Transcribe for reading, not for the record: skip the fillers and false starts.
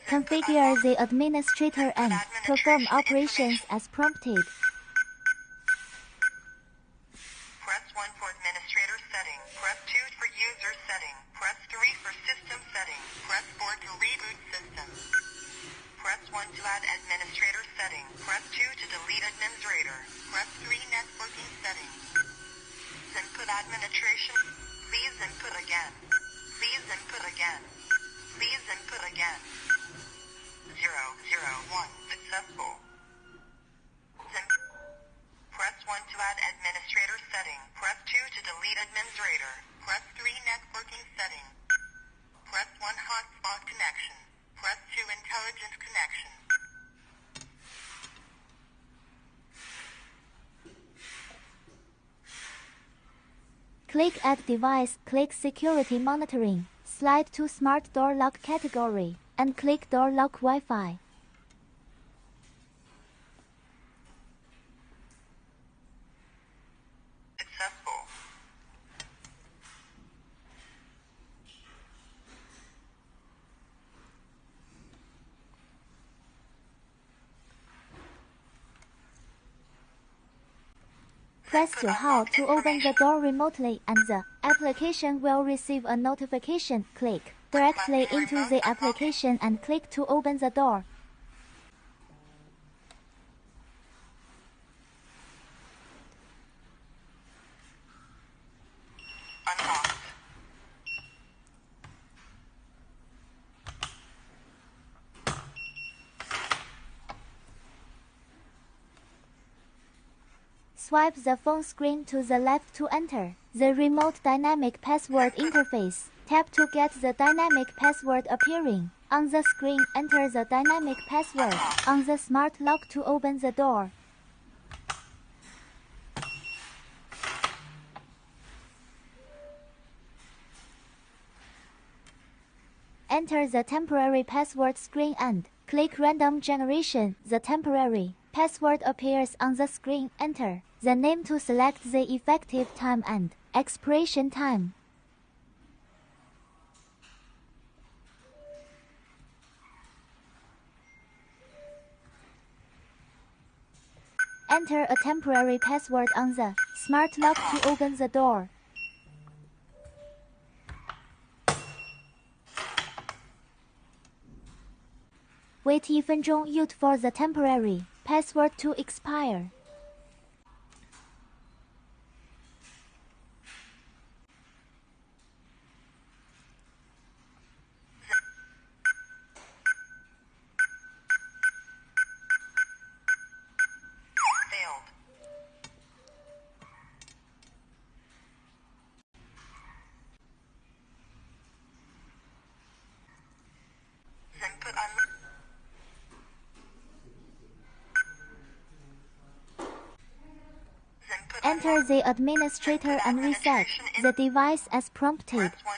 Configure the administrator and perform operations as prompted. Press 1 for administrator setting. Press 2 for user setting. Press 3 for system setting. Press 4 to reboot system. Press 1 to add administrator setting. Press 2 to delete administrator. Press 3 networking settings. Input administration. Please input again. Please input again. Please input again. 001 successful. Press 1 to add administrator setting. Press 2 to delete administrator. Press 3 networking setting. Press 1 hotspot connection. Press 2 intelligent connection. Click Add Device, click Security Monitoring, slide to Smart Door Lock category, and click Door Lock Wi-Fi. Successful. Press 2 to open the door remotely and the application will receive a notification. Click directly into the application and click to open the door. Unlocked. Swipe the phone screen to the left to enter the remote dynamic password interface. Tap to get the dynamic password appearing on the screen. Enter the dynamic password on the smart lock to open the door. Enter the temporary password screen and click Random Generation. The temporary password appears on the screen. Enter the name to select the effective time and expiration time. Enter a temporary password on the smart lock to open the door. Wait 1分钟 for the temporary password to expire. Failed. Input Enter the administrator and reset the device as prompted. Press 1